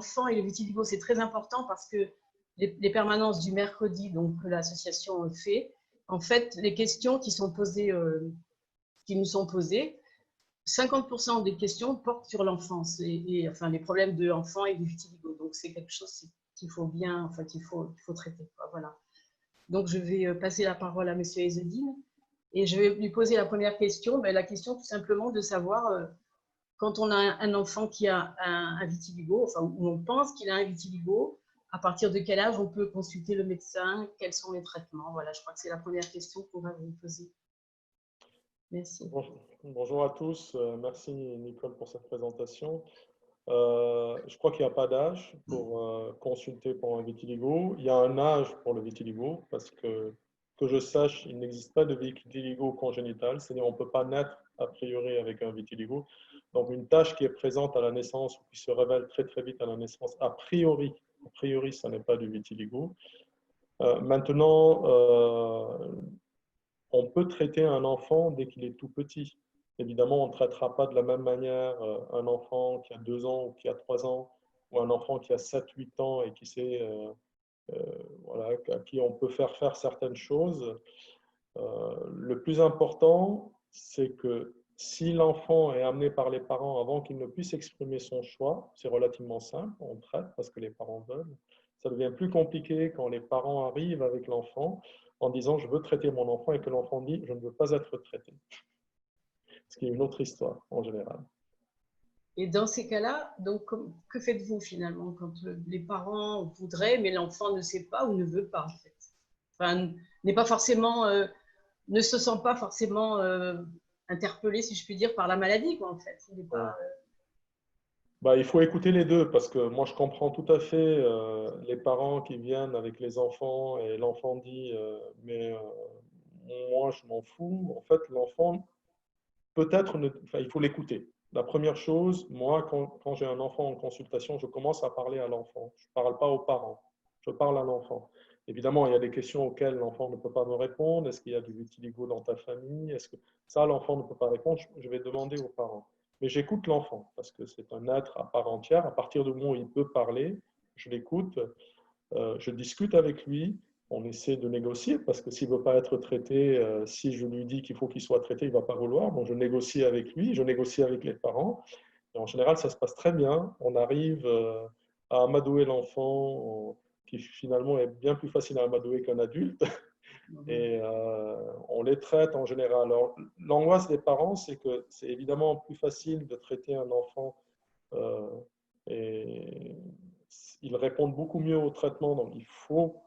l'enfant et le vitiligo, c'est très important parce que les permanences du mercredi, donc que l'association fait, en fait, les questions qui sont posées, qui nous sont posées, 50% des questions portent sur l'enfance et enfin les problèmes de l'enfant et du vitiligo. Donc c'est quelque chose qu'il faut bien, enfin qu'il faut traiter. Voilà. Donc je vais passer la parole à Monsieur Ezzedine et je vais lui poser la première question. Ben, la question tout simplement de savoir quand on a un enfant qui a un vitiligo, enfin où on pense qu'il a un vitiligo, à partir de quel âge on peut consulter le médecin, quels sont les traitements. Voilà, je crois que c'est la première question qu'on va vous poser. Merci. Bonjour à tous. Merci Nicole pour cette présentation. Je crois qu'il n'y a pas d'âge pour consulter pour un vitiligo. Il y a un âge pour le vitiligo parce que je sache, il n'existe pas de vitiligo congénital, c'est-à-dire on ne peut pas naître a priori avec un vitiligo. Donc une tache qui est présente à la naissance ou qui se révèle très très vite à la naissance, a priori ça n'est pas du vitiligo. Maintenant, on peut traiter un enfant dès qu'il est tout petit. Évidemment, on ne traitera pas de la même manière un enfant qui a 2 ans ou qui a 3 ans, ou un enfant qui a 7-8 ans et qui sait, voilà, à qui on peut faire certaines choses. Le plus important, c'est que si l'enfant est amené par les parents avant qu'il ne puisse exprimer son choix, c'est relativement simple, on traite parce que les parents veulent. Ça devient plus compliqué quand les parents arrivent avec l'enfant en disant « je veux traiter mon enfant » et que l'enfant dit « je ne veux pas être traité ». Ce qui est une autre histoire en général. Et dans ces cas-là, donc, que faites-vous finalement quand les parents voudraient, mais l'enfant ne sait pas ou ne veut pas en fait, enfin, n'est pas forcément, ne se sent pas forcément interpellé, si je puis dire, par la maladie, quoi, en fait. Il n'est pas, Bah, il faut écouter les deux parce que moi je comprends tout à fait les parents qui viennent avec les enfants et l'enfant dit mais moi je m'en fous. En fait, l'enfant peut-être, enfin, il faut l'écouter. La première chose, moi, quand j'ai un enfant en consultation, je commence à parler à l'enfant. Je ne parle pas aux parents, je parle à l'enfant. Évidemment, il y a des questions auxquelles l'enfant ne peut pas me répondre. Est-ce qu'il y a du vitiligo dans ta famille? Est-ce que ça, l'enfant ne peut pas répondre? Je vais demander aux parents. Mais j'écoute l'enfant parce que c'est un être à part entière. À partir du moment où il peut parler, je l'écoute, je discute avec lui. On essaie de négocier parce que s'il ne veut pas être traité, si je lui dis qu'il faut qu'il soit traité, il ne va pas vouloir. Donc je négocie avec lui, je négocie avec les parents. Et en général, ça se passe très bien. On arrive à amadouer l'enfant, qui finalement est bien plus facile à amadouer qu'un adulte. Et on les traite en général. Alors, l'angoisse des parents, c'est que c'est évidemment plus facile de traiter un enfant et ils répondent beaucoup mieux au traitement. Donc, il faut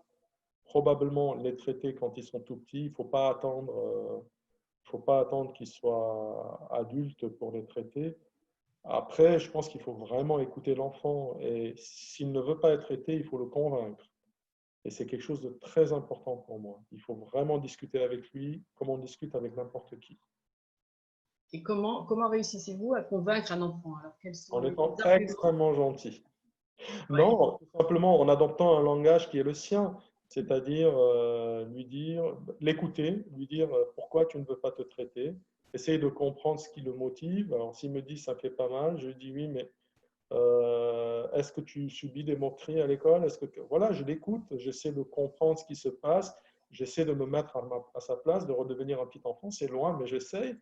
probablement les traiter quand ils sont tout petits. Il ne faut pas attendre qu'ils soient adultes pour les traiter. Après, je pense qu'il faut vraiment écouter l'enfant. Et s'il ne veut pas être traité, il faut le convaincre. Et c'est quelque chose de très important pour moi. Il faut vraiment discuter avec lui comme on discute avec n'importe qui. Et comment réussissez-vous à convaincre un enfant? Alors, quels sont En les étant arguments? extrêmement gentil. Ouais. Non, tout simplement en adoptant un langage qui est le sien, c'est-à-dire lui dire, l'écouter, lui dire pourquoi tu ne veux pas te traiter, essayer de comprendre ce qui le motive. Alors s'il me dit ça fait pas mal, je lui dis oui, mais est-ce que tu subis des moqueries à l'école? Voilà, je l'écoute, j'essaie de comprendre ce qui se passe, j'essaie de me mettre à sa place, de redevenir un petit enfant. C'est loin, mais j'essaie.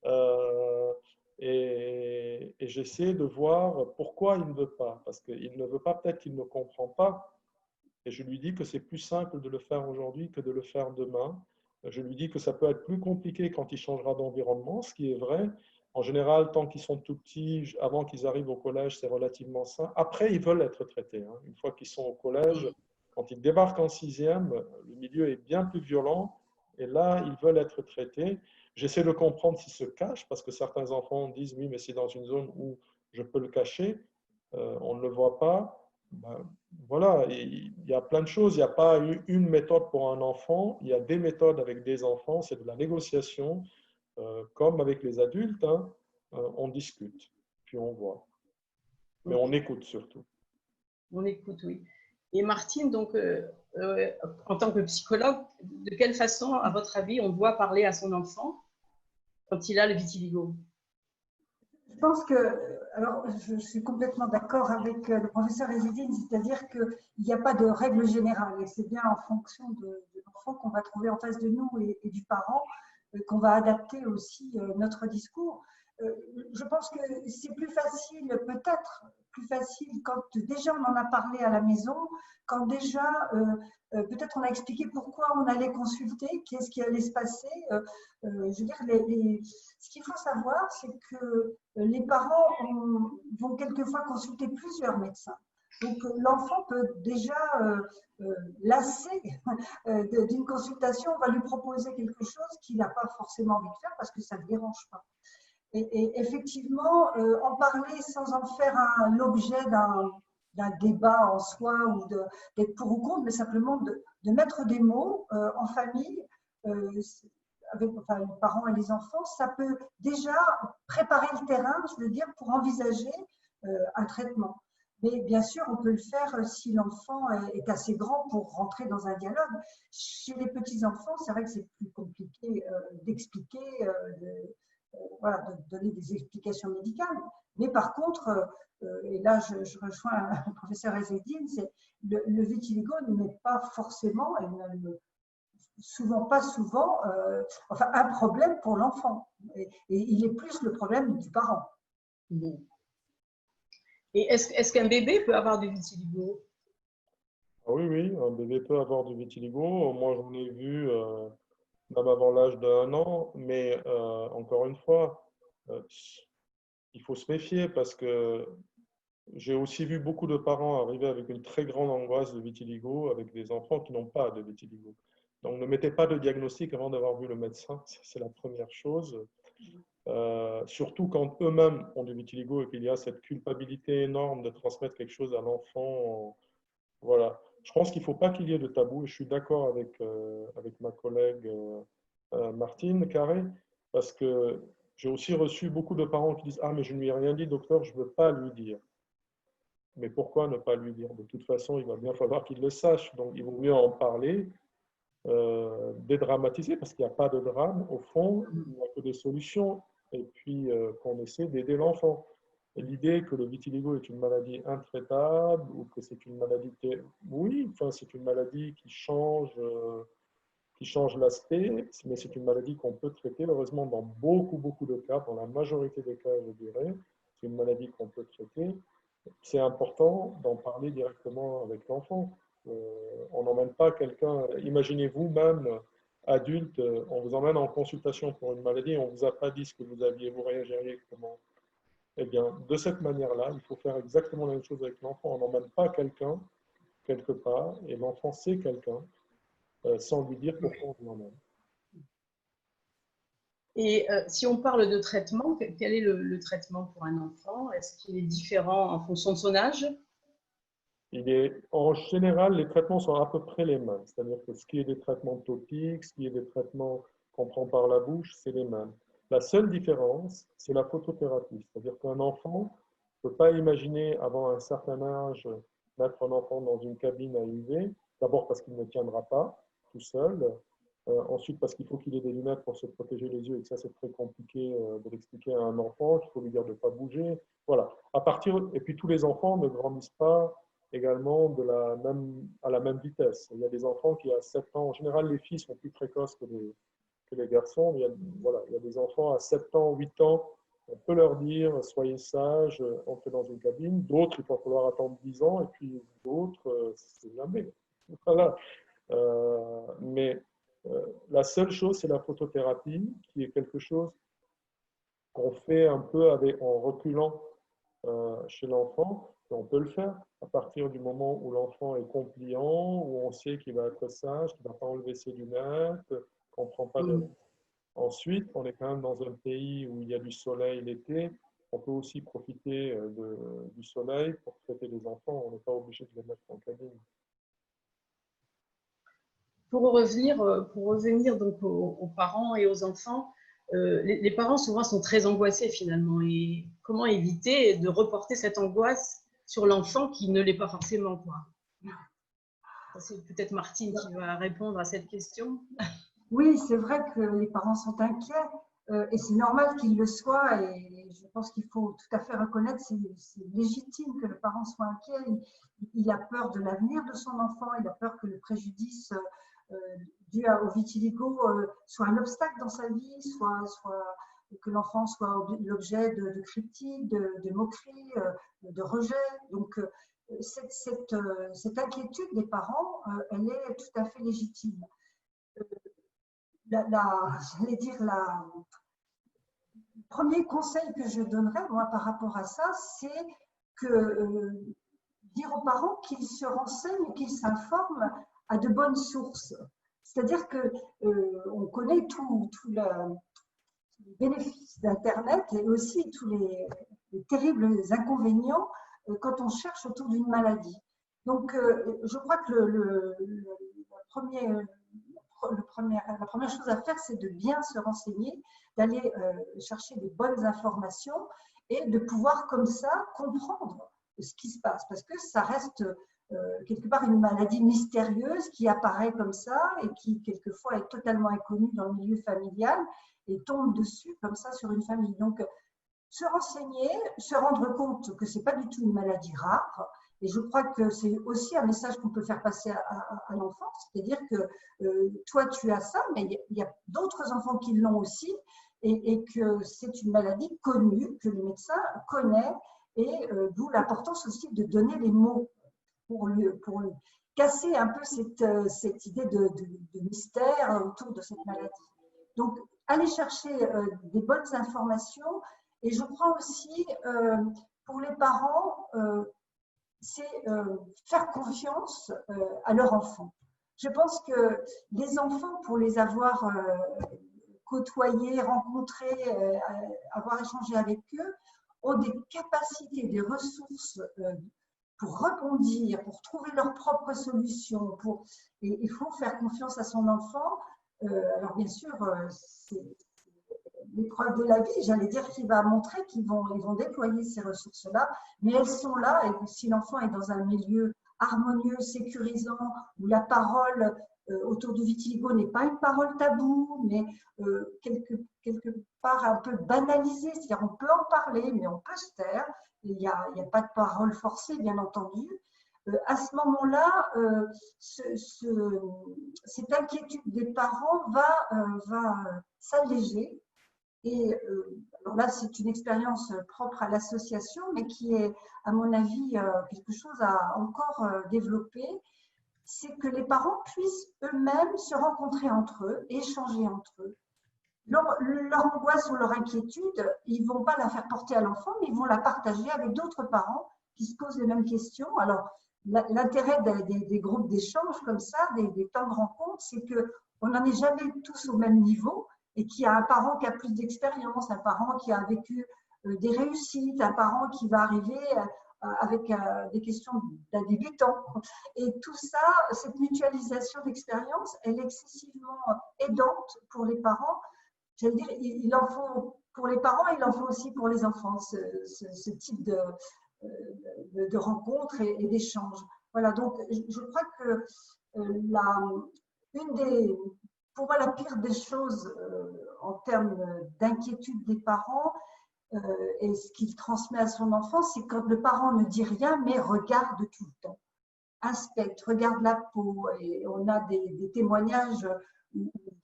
Euh, et j'essaie de voir pourquoi il ne veut pas. Parce qu'il ne veut pas, peut-être qu'il ne comprend pas. Et je lui dis que c'est plus simple de le faire aujourd'hui que de le faire demain. Je lui dis que ça peut être plus compliqué quand il changera d'environnement, ce qui est vrai. En général, tant qu'ils sont tout petits, avant qu'ils arrivent au collège, c'est relativement simple. Après, ils veulent être traités. Une fois qu'ils sont au collège, quand ils débarquent en sixième, le milieu est bien plus violent. Et là, ils veulent être traités. J'essaie de comprendre s'ils se cachent, parce que certains enfants disent, oui, mais c'est dans une zone où je peux le cacher, on ne le voit pas. Ben, voilà, il y a plein de choses. Il n'y a pas une méthode pour un enfant. Il y a des méthodes avec des enfants. C'est de la négociation, comme avec les adultes. On discute, puis on voit. Mais on écoute surtout. On écoute, oui. Et Martine, donc, en tant que psychologue, de quelle façon, à votre avis, on doit parler à son enfant quand il a le vitiligo? Je pense que, alors je suis complètement d'accord avec le professeur Ezzeddine, c'est-à-dire qu'il n'y a pas de règle générale et c'est bien en fonction de l'enfant qu'on va trouver en face de nous et du parent qu'on va adapter aussi notre discours. Je pense que c'est plus facile, peut-être plus facile quand déjà on en a parlé à la maison, quand déjà peut-être on a expliqué pourquoi on allait consulter, qu'est-ce qui allait se passer. Je veux dire, ce qu'il faut savoir, c'est que les parents vont quelquefois consulter plusieurs médecins. Donc l'enfant peut déjà lasser d'une consultation, on va lui proposer quelque chose qu'il n'a pas forcément envie de faire parce que ça ne le dérange pas. Et effectivement, en parler sans en faire l'objet d'un débat en soi ou d'être pour ou contre, mais simplement de mettre des mots en famille, avec les parents et les enfants, ça peut déjà préparer le terrain, je veux dire, pour envisager un traitement. Mais bien sûr, on peut le faire si l'enfant est assez grand pour rentrer dans un dialogue. Chez les petits-enfants, c'est vrai que c'est plus compliqué d'expliquer, voilà, de donner des explications médicales. Mais par contre, et là je rejoins le professeur Ezzeddine, c'est le vitiligo n'est pas forcément, et pas souvent, enfin un problème pour l'enfant. Et il est plus le problème du parent. Et est-ce qu'un bébé peut avoir du vitiligo? Oui, oui, un bébé peut avoir du vitiligo. Moi, j'en ai vu même avant l'âge d'1 an, mais encore une fois, il faut se méfier parce que j'ai aussi vu beaucoup de parents arriver avec une très grande angoisse de vitiligo avec des enfants qui n'ont pas de vitiligo. Donc, ne mettez pas de diagnostic avant d'avoir vu le médecin, c'est la première chose. Surtout quand eux-mêmes ont du vitiligo et qu'il y a cette culpabilité énorme de transmettre quelque chose à l'enfant. Voilà. Je pense qu'il ne faut pas qu'il y ait de tabou, et je suis d'accord avec ma collègue Martine Carré, parce que j'ai aussi reçu beaucoup de parents qui disent « Ah, mais je ne lui ai rien dit, docteur, je ne veux pas lui dire. » Mais pourquoi ne pas lui dire? De toute façon, il va bien falloir qu'il le sache. Donc, il vaut mieux en parler, dédramatiser, parce qu'il n'y a pas de drame. Au fond, il n'y a que des solutions. Et puis, qu'on essaie d'aider l'enfant. L'idée que le vitiligo est une maladie intraitable ou que c'est une maladie... Oui, enfin, c'est une maladie qui change l'aspect, mais c'est une maladie qu'on peut traiter, heureusement, dans beaucoup, beaucoup de cas, dans la majorité des cas, je dirais. C'est une maladie qu'on peut traiter. C'est important d'en parler directement avec l'enfant. On n'emmène pas quelqu'un, imaginez-vous même, adulte, on vous emmène en consultation pour une maladie et on ne vous a pas dit ce que vous aviez, vous réagiriez comment? Eh bien, de cette manière-là, il faut faire exactement la même chose avec l'enfant. On n'emmène pas quelqu'un quelque part et l'enfant sait quelqu'un sans lui dire pourquoi on l'emmène. Et si on parle de traitement, quel est le traitement pour un enfant? Est-ce qu'il est différent en fonction de son âge? En général, les traitements sont à peu près les mêmes. C'est-à-dire que ce qui est des traitements topiques, ce qui est des traitements qu'on prend par la bouche, c'est les mêmes. La seule différence, c'est la photothérapie. C'est-à-dire qu'un enfant ne peut pas imaginer, avant un certain âge, mettre un enfant dans une cabine à UV. D'abord parce qu'il ne tiendra pas tout seul. Ensuite, parce qu'il faut qu'il ait des lunettes pour se protéger les yeux et que ça, c'est très compliqué de l'expliquer à un enfant, qu'il faut lui dire de ne pas bouger. Voilà. Et puis, tous les enfants ne grandissent pas également à la même vitesse. Il y a des enfants qui, à 7 ans, en général, les filles sont plus précoces que les garçons. Il y a des enfants à 7 ans, 8 ans, on peut leur dire, soyez sages, entrez dans une cabine. D'autres, il va falloir attendre 10 ans, et puis d'autres, c'est jamais. Voilà. Mais la seule chose, c'est la photothérapie, qui est quelque chose qu'on fait un peu en reculant chez l'enfant. Et on peut le faire à partir du moment où l'enfant est compliant, où on sait qu'il va être sage, qu'il ne va pas enlever ses lunettes, qu'on ne prend pas de risque. Ensuite, on est quand même dans un pays où il y a du soleil l'été. On peut aussi profiter du soleil pour traiter les enfants. On n'est pas obligé de les mettre en cabine. Pour revenir donc aux parents et aux enfants, les parents souvent sont très angoissés finalement. Et comment éviter de reporter cette angoisse sur l'enfant qui ne l'est pas forcément, quoi? C'est peut-être Martine qui va répondre à cette question. Oui, c'est vrai que les parents sont inquiets et c'est normal qu'ils le soient. Et je pense qu'il faut tout à fait reconnaître, c'est légitime que le parent soit inquiet. Il a peur de l'avenir de son enfant, il a peur que le préjudice dû au vitiligo soit un obstacle dans sa vie, soit que l'enfant soit l'objet de critiques, de moqueries, de rejet. Donc, cette inquiétude des parents, elle est tout à fait légitime. J'allais dire, le premier conseil que je donnerais, moi, par rapport à ça, c'est que dire aux parents qu'ils se renseignent, qu'ils s'informent à de bonnes sources. C'est-à-dire qu'on connaît tout le bénéfice d'Internet et aussi tous les terribles inconvénients quand on cherche autour d'une maladie. Donc, je crois que la première chose à faire, c'est de bien se renseigner, d'aller chercher des bonnes informations et de pouvoir comme ça comprendre ce qui se passe. Parce que ça reste quelque part une maladie mystérieuse qui apparaît comme ça et qui quelquefois est totalement inconnue dans le milieu familial et tombe dessus comme ça sur une famille. Donc, se renseigner, se rendre compte que ce n'est pas du tout une maladie rare. Et je crois que c'est aussi un message qu'on peut faire passer à l'enfant, c'est-à-dire que toi, tu as ça, mais il y a d'autres enfants qui l'ont aussi, et que c'est une maladie connue, que le médecin connaît, et d'où l'importance aussi de donner les mots pour casser un peu cette idée de mystère autour de cette maladie. Donc, aller chercher des bonnes informations, et je crois aussi, pour les parents, c'est faire confiance à leur enfant. Je pense que les enfants, pour les avoir côtoyés, rencontrés, avoir échangé avec eux, ont des capacités, des ressources pour rebondir, pour trouver leurs propres solutions. Et il faut faire confiance à son enfant. Alors bien sûr, c'est l'épreuve de la vie, j'allais dire, qui va montrer qu'ils vont déployer ces ressources-là, mais elles sont là, et si l'enfant est dans un milieu harmonieux, sécurisant, où la parole autour du vitiligo n'est pas une parole taboue, mais quelque part un peu banalisée, c'est-à-dire on peut en parler, mais on peut se taire, il n'y a pas de parole forcée, bien entendu. À ce moment-là, cette inquiétude des parents va s'alléger. Et alors là, c'est une expérience propre à l'association, mais qui est, à mon avis, quelque chose à encore développer. C'est que les parents puissent eux-mêmes se rencontrer entre eux, échanger entre eux. Leur angoisse ou leur inquiétude, ils ne vont pas la faire porter à l'enfant, mais ils vont la partager avec d'autres parents qui se posent les mêmes questions. Alors, l'intérêt des groupes d'échange comme ça, des temps de rencontre, c'est qu'on n'en est jamais tous au même niveau et qu'il y a un parent qui a plus d'expérience, un parent qui a vécu des réussites, un parent qui va arriver avec des questions d'un débutant. Et tout ça, cette mutualisation d'expérience, elle est excessivement aidante pour les parents. J'allais dire, il en faut pour les parents, il en faut aussi pour les enfants, ce type de rencontres et d'échanges. Voilà, donc je crois que pour moi, la pire des choses en termes d'inquiétude des parents et ce qu'il transmet à son enfant, c'est quand le parent ne dit rien, mais regarde tout le temps, inspecte, regarde la peau. Et on a des témoignages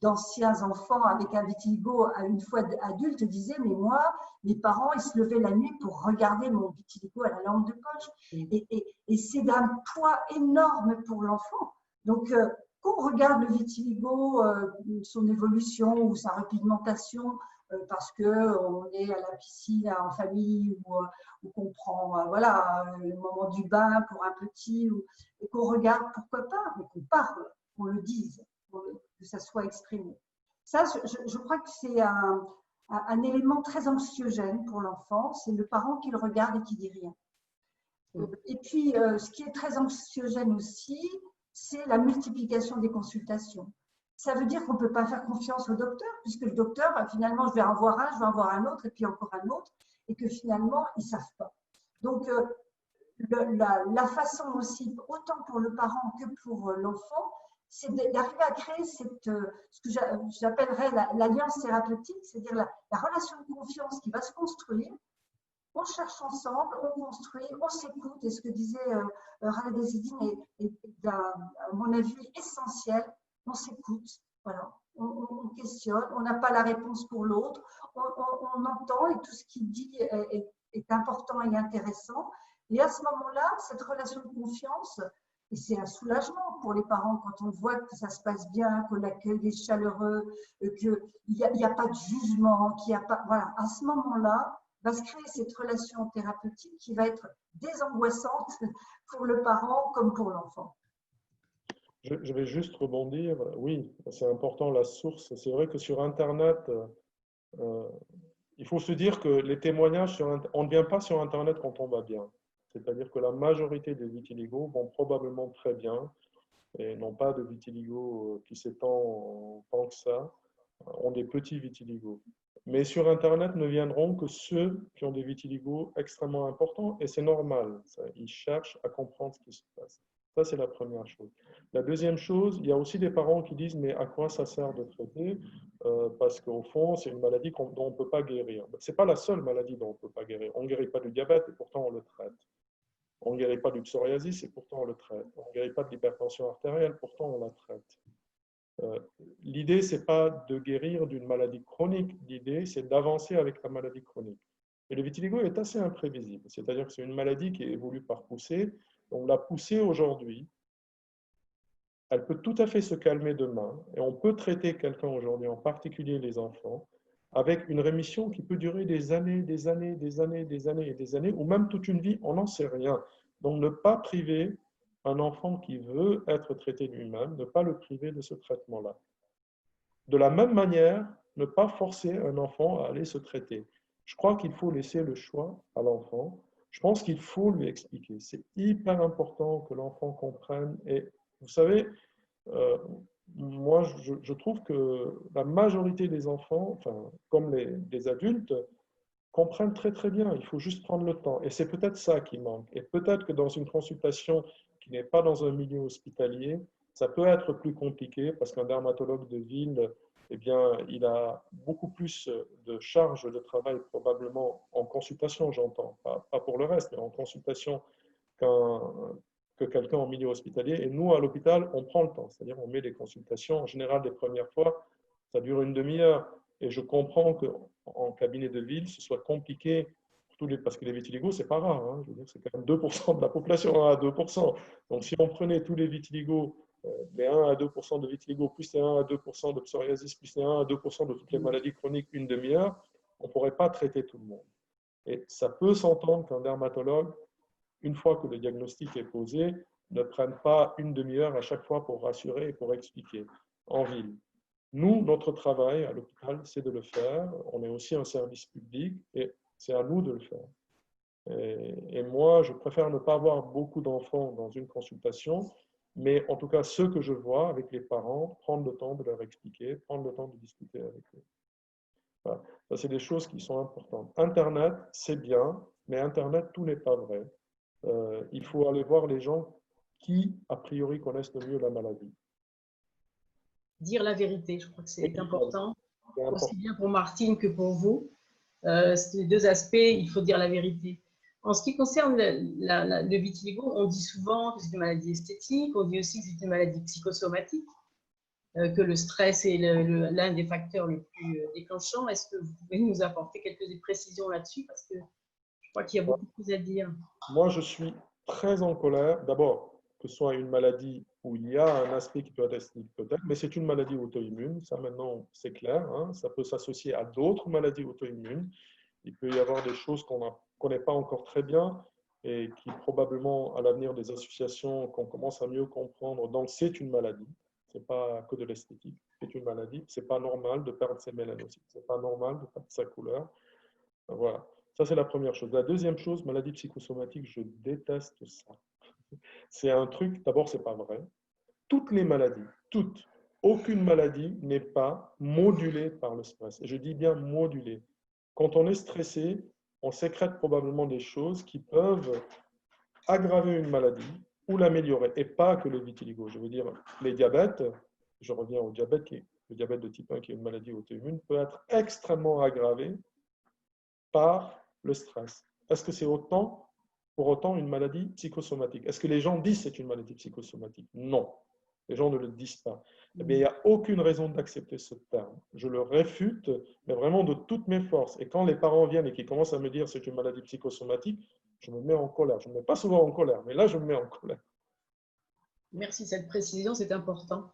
d'anciens enfants avec un vitiligo, à une fois adultes, disaient, mais moi, mes parents, ils se levaient la nuit pour regarder mon vitiligo à la lampe de poche. Et c'est d'un poids énorme pour l'enfant. Donc, qu'on regarde le vitiligo, son évolution ou sa repigmentation, parce qu'on est à la piscine en famille ou qu'on prend le moment du bain pour un petit, et qu'on regarde, pourquoi pas, mais qu'on parle, qu'on le dise, que ça soit exprimé. Ça, je crois que c'est un élément très anxiogène pour l'enfant, c'est le parent qui le regarde et qui dit rien. Et puis, ce qui est très anxiogène aussi, c'est la multiplication des consultations. Ça veut dire qu'on ne peut pas faire confiance au docteur, puisque le docteur, finalement, je vais en voir un, je vais en voir un autre, et puis encore un autre, et que finalement, ils ne savent pas. Donc, la façon aussi, autant pour le parent que pour l'enfant, c'est d'arriver à créer ce que j'appellerais l'alliance thérapeutique, c'est-à-dire la relation de confiance qui va se construire. On cherche ensemble, on construit, on s'écoute, et ce que disait Khaled Ezzedine est à mon avis essentiel. On s'écoute, voilà. On questionne, on n'a pas la réponse pour l'autre, on entend, et tout ce qu'il dit est important et intéressant. Et à ce moment-là, cette relation de confiance, et c'est un soulagement pour les parents quand on voit que ça se passe bien, que l'accueil est chaleureux, qu'il n'y a pas de jugement, qu'il n'y a pas, voilà. À ce moment-là, va se créer cette relation thérapeutique qui va être désangoissante pour le parent comme pour l'enfant. Je vais juste rebondir. Oui, c'est important la source. C'est vrai que sur Internet, il faut se dire que les témoignages, on ne vient pas sur Internet quand on va bien. C'est-à-dire que la majorité des vitiligos vont probablement très bien et n'ont pas de vitiligo qui s'étend tant que ça, ont des petits vitiligos. Mais sur Internet ne viendront que ceux qui ont des vitiligos extrêmement importants et c'est normal. Ils cherchent à comprendre ce qui se passe. Ça, c'est la première chose. La deuxième chose, il y a aussi des parents qui disent mais à quoi ça sert de traiter parce qu'au fond, c'est une maladie dont on ne peut pas guérir. Ce n'est pas la seule maladie dont on ne peut pas guérir. On ne guérit pas du diabète et pourtant on le traite. On ne guérit pas du psoriasis et pourtant on le traite. On ne guérit pas de l'hypertension artérielle, pourtant on la traite. L'idée, ce n'est pas de guérir d'une maladie chronique. L'idée, c'est d'avancer avec la maladie chronique. Et le vitiligo est assez imprévisible. C'est-à-dire que c'est une maladie qui évolue par poussée. Donc la poussée aujourd'hui, elle peut tout à fait se calmer demain. Et on peut traiter quelqu'un aujourd'hui, en particulier les enfants, avec une rémission qui peut durer des années, des années, des années, des années et des années, ou même toute une vie, on n'en sait rien. Donc ne pas priver un enfant qui veut être traité lui-même, ne pas le priver de ce traitement-là. De la même manière, ne pas forcer un enfant à aller se traiter. Je crois qu'il faut laisser le choix à l'enfant. Je pense qu'il faut lui expliquer. C'est hyper important que l'enfant comprenne. Et vous savez, moi, je trouve que la majorité des enfants, enfin, comme les adultes, comprennent très très bien. Il faut juste prendre le temps. Et c'est peut-être ça qui manque. Et peut-être que dans une consultation qui n'est pas dans un milieu hospitalier, ça peut être plus compliqué parce qu'un dermatologue de ville, eh bien, il a beaucoup plus de charges de travail probablement en consultation, j'entends, pas pour le reste, mais en consultation que quelqu'un en milieu hospitalier. Et nous, à l'hôpital, on prend le temps. C'est-à-dire, on met des consultations. En général, les premières fois, ça dure une demi-heure. Et je comprends qu'en cabinet de ville, ce soit compliqué, parce que les vitiligos, ce n'est pas rare. Hein. Je veux dire, c'est quand même 2% de la population, 1 à 2%. Donc, si on prenait tous les vitiligos, les 1 à 2% de vitiligo, plus les 1 à 2% de psoriasis, plus les 1 à 2% de toutes les maladies chroniques, une demi-heure, on ne pourrait pas traiter tout le monde. Et ça peut s'entendre qu'un dermatologue, une fois que le diagnostic est posé, ne prenne pas une demi-heure à chaque fois pour rassurer et pour expliquer en ville. Nous, notre travail à l'hôpital, c'est de le faire. On est aussi un service public et c'est à nous de le faire. Et moi, je préfère ne pas avoir beaucoup d'enfants dans une consultation, mais en tout cas, ceux que je vois avec les parents, prendre le temps de leur expliquer, prendre le temps de discuter avec eux. Voilà. Ça, c'est des choses qui sont importantes. Internet, c'est bien, mais Internet, tout n'est pas vrai. Il faut aller voir les gens qui, a priori, connaissent le mieux la maladie. Dire la vérité, je crois que c'est important, important, aussi bien pour Martine que pour vous. Ces deux aspects, il faut dire la vérité. En ce qui concerne le vitiligo, on dit souvent que c'est une maladie esthétique, on dit aussi que c'est une maladie psychosomatique, que le stress est l'un des facteurs les plus déclenchants. Est-ce que vous pouvez nous apporter quelques précisions là-dessus? Parce que je crois qu'il y a beaucoup de choses à dire. Moi, je suis très en colère. D'abord, que ce soit une maladie où il y a un aspect qui peut être esthétique peut-être, mais c'est une maladie auto-immune. Ça, maintenant, c'est clair. Hein. Ça peut s'associer à d'autres maladies auto-immunes. Il peut y avoir des choses qu'on ne connaît pas encore très bien et qui probablement, à l'avenir des associations, qu'on commence à mieux comprendre. Donc, c'est une maladie. Ce n'est pas que de l'esthétique. C'est une maladie. Ce n'est pas normal de perdre ses mélanocytes. Ce n'est pas normal de perdre sa couleur. Voilà. Ça, c'est la première chose. La deuxième chose, maladie psychosomatique, je déteste ça. C'est un truc, d'abord, ce n'est pas vrai. Toutes les maladies, toutes, aucune maladie n'est pas modulée par le stress. Et je dis bien modulée. Quand on est stressé, on sécrète probablement des choses qui peuvent aggraver une maladie ou l'améliorer, et pas que le vitiligo. Je veux dire, les diabètes, je reviens au diabète, le diabète de type 1, qui est une maladie auto-immune, peut être extrêmement aggravé par le stress. Est-ce que c'est pour autant une maladie psychosomatique? Est-ce que les gens disent que c'est une maladie psychosomatique? Non, les gens ne le disent pas. Eh bien, il n'y a aucune raison d'accepter ce terme. Je le réfute, mais vraiment de toutes mes forces. Et quand les parents viennent et qu'ils commencent à me dire que c'est une maladie psychosomatique, je me mets en colère. Je ne me mets pas souvent en colère, mais là, je me mets en colère. Merci, cette précision, c'est important.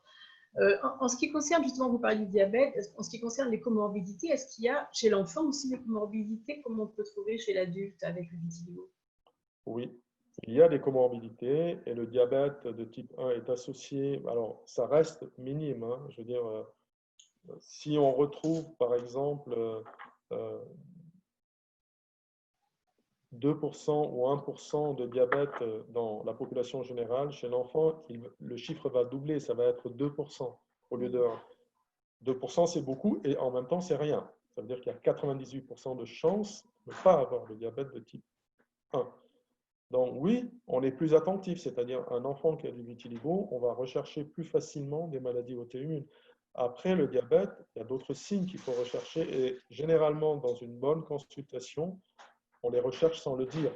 En ce qui concerne, justement, vous parlez du diabète, en ce qui concerne les comorbidités, est-ce qu'il y a chez l'enfant aussi des comorbidités comme on peut trouver chez l'adulte avec le vitiligo? Oui, il y a des comorbidités et le diabète de type 1 est associé, alors ça reste minime, hein, je veux dire, si on retrouve par exemple 2% ou 1% de diabète dans la population générale, chez l'enfant, le chiffre va doubler, ça va être 2% au lieu de 1. 2%, c'est beaucoup et en même temps, c'est rien. Ça veut dire qu'il y a 98% de chances de ne pas avoir le diabète de type 1. Donc oui, on est plus attentif, c'est-à-dire un enfant qui a du vitiligo, on va rechercher plus facilement des maladies auto-immunes. Après le diabète, il y a d'autres signes qu'il faut rechercher et généralement dans une bonne consultation, on les recherche sans le dire.